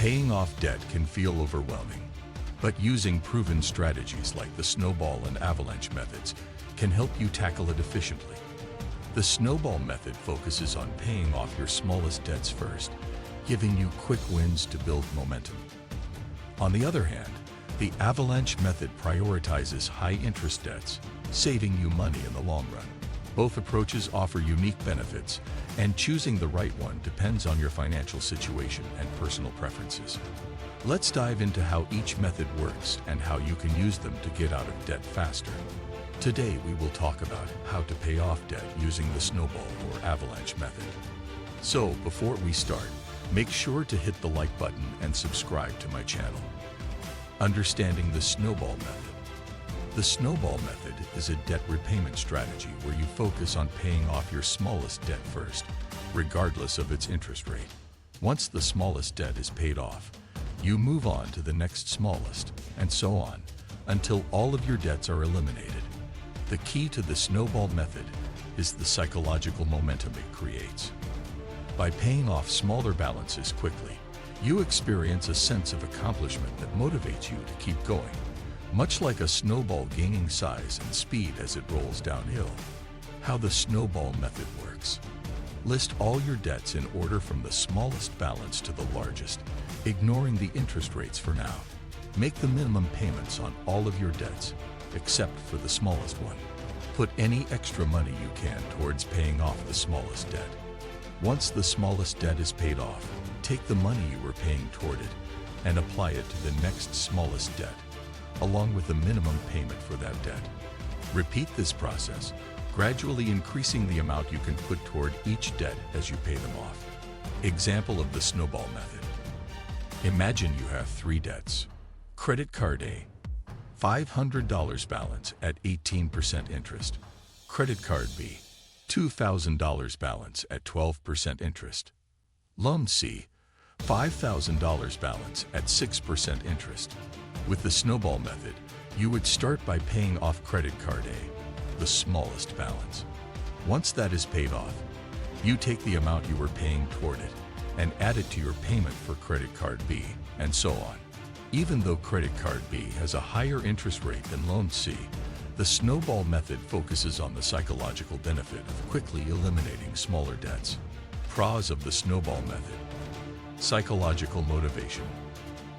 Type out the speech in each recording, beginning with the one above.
Paying off debt can feel overwhelming, but using proven strategies like the Snowball and Avalanche methods can help you tackle it efficiently. The Snowball method focuses on paying off your smallest debts first, giving you quick wins to build momentum. On the other hand, the Avalanche method prioritizes high-interest debts, saving you money in the long run. Both approaches offer unique benefits, and choosing the right one depends on your financial situation and personal preferences. Let's dive into how each method works and how you can use them to get out of debt faster. Today we will talk about how to pay off debt using the Snowball or Avalanche method. So before we start, make sure to hit the like button and subscribe to my channel. Understanding the Snowball method. The Snowball method is a debt repayment strategy where you focus on paying off your smallest debt first, regardless of its interest rate. Once the smallest debt is paid off, you move on to the next smallest, and so on, until all of your debts are eliminated. The key to the Snowball method is the psychological momentum it creates. By paying off smaller balances quickly, you experience a sense of accomplishment that motivates you to keep going, much like a snowball gaining size and speed as it rolls downhill. How the Snowball method works. List all your debts in order from the smallest balance to the largest, ignoring the interest rates for now. Make the minimum payments on all of your debts, except for the smallest one. Put any extra money you can towards paying off the smallest debt. Once the smallest debt is paid off, take the money you were paying toward it and apply it to the next smallest debt, along with a minimum payment for that debt. Repeat this process, gradually increasing the amount you can put toward each debt as you pay them off. Example of the Snowball method. Imagine you have 3 debts. Credit card A, $500 balance at 18% interest. Credit card B, $2,000 balance at 12% interest. Loan C, $5,000 balance at 6% interest. With the Snowball method, you would start by paying off credit card A, the smallest balance. Once that is paid off, you take the amount you were paying toward it and add it to your payment for credit card B, and so on. Even though credit card B has a higher interest rate than loan C, the Snowball method focuses on the psychological benefit of quickly eliminating smaller debts. Pros of the Snowball method. Psychological motivation.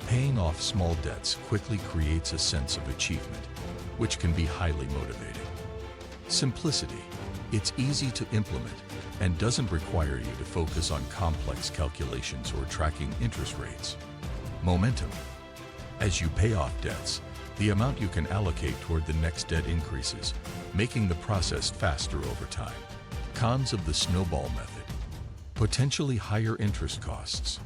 Paying off small debts quickly creates a sense of achievement, which can be highly motivating. Simplicity. It's easy to implement and doesn't require you to focus on complex calculations or tracking interest rates. Momentum. As you pay off debts, the amount you can allocate toward the next debt increases, making the process faster over time. Cons of the Snowball method. Potentially higher interest costs.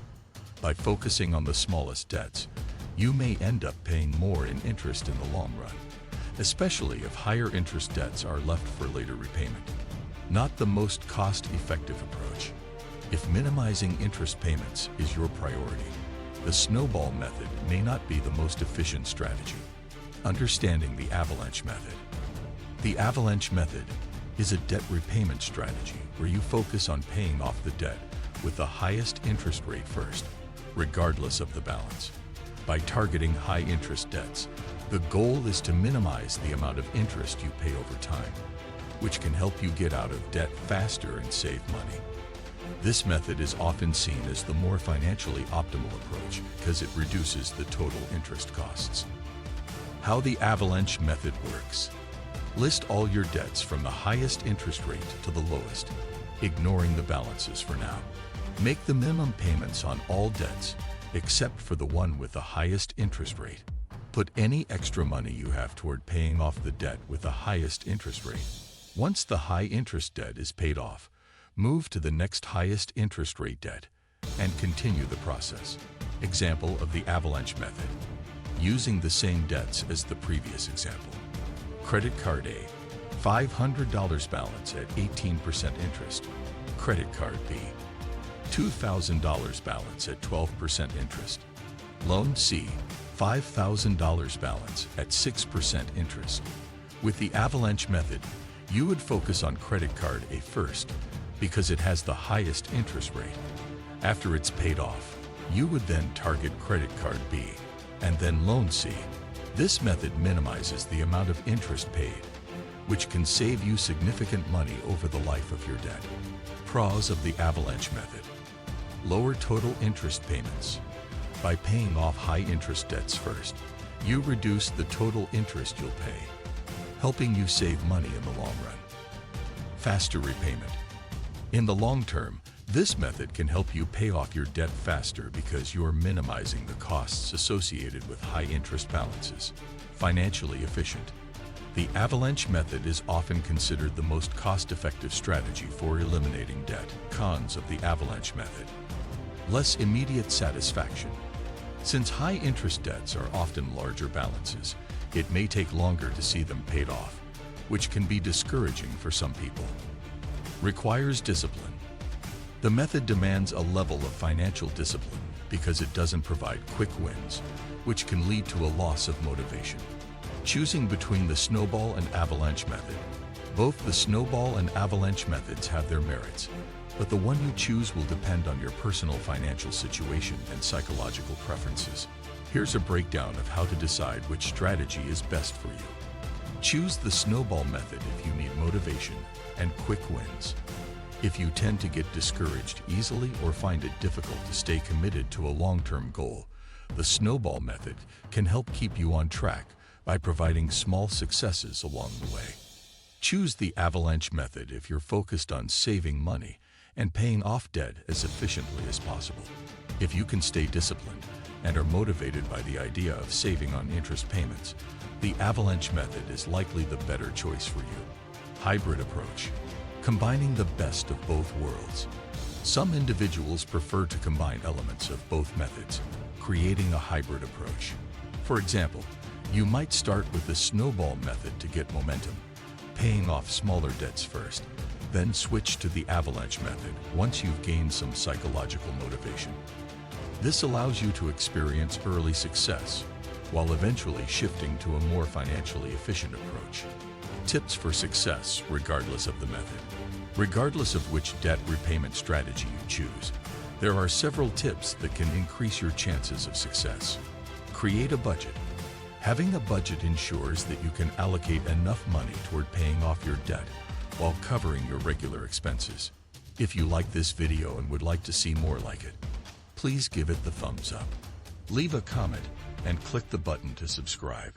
By focusing on the smallest debts, you may end up paying more in interest in the long run, especially if higher interest debts are left for later repayment. Not the most cost-effective approach. If minimizing interest payments is your priority, the Snowball method may not be the most efficient strategy. Understanding the Avalanche method. The Avalanche method is a debt repayment strategy where you focus on paying off the debt with the highest interest rate first, regardless of the balance. By targeting high-interest debts, the goal is to minimize the amount of interest you pay over time, which can help you get out of debt faster and save money. This method is often seen as the more financially optimal approach because it reduces the total interest costs. How the Avalanche method works. List all your debts from the highest interest rate to the lowest, ignoring the balances for now. Make the minimum payments on all debts, except for the one with the highest interest rate. Put any extra money you have toward paying off the debt with the highest interest rate. Once the high-interest debt is paid off, move to the next highest interest rate debt and continue the process. Example of the Avalanche method. Using the same debts as the previous example. Credit card A, $500 balance at 18% interest. Credit card B, $2,000 balance at 12% interest. Loan C, $5,000 balance at 6% interest. With the Avalanche method, you would focus on credit card A first because it has the highest interest rate. After it's paid off, You would then target credit card B and then loan C. This method minimizes the amount of interest paid, which can save you significant money over the life of your debt. Pros of the avalanche method: lower total interest payments. By paying off high-interest debts first, you reduce the total interest you'll pay, helping you save money in the long run. Faster repayment. In the long term, this method can help you pay off your debt faster because you're minimizing the costs associated with high-interest balances. Financially efficient. The avalanche method is often considered the most cost-effective strategy for eliminating debt. Cons of the avalanche method: less immediate satisfaction. Since high-interest debts are often larger balances, it may take longer to see them paid off, which can be discouraging for some people. Requires discipline. The method demands a level of financial discipline because it doesn't provide quick wins, which can lead to a loss of motivation. Choosing between the snowball and avalanche method. Both the snowball and avalanche methods have their merits, but the one you choose will depend on your personal financial situation and psychological preferences. Here's a breakdown of how to decide which strategy is best for you. Choose the snowball method if you need motivation and quick wins. If you tend to get discouraged easily or find it difficult to stay committed to a long-term goal, the snowball method can help keep you on track by providing small successes along the way. Choose the avalanche method if you're focused on saving money and paying off debt as efficiently as possible. If you can stay disciplined and are motivated by the idea of saving on interest payments, the avalanche method is likely the better choice for you. Hybrid approach. Combining the best of both worlds. Some individuals prefer to combine elements of both methods, creating a hybrid approach. For example, you might start with the snowball method to get momentum, paying off smaller debts first, then switch to the avalanche method once you've gained some psychological motivation. This allows you to experience early success, while eventually shifting to a more financially efficient approach. Tips for success regardless of the method. Regardless of which debt repayment strategy you choose, there are several tips that can increase your chances of success. Create a budget. Having a budget ensures that you can allocate enough money toward paying off your debt while covering your regular expenses. If you like this video and would like to see more like it, please give it the thumbs up. Leave a comment and click the button to subscribe.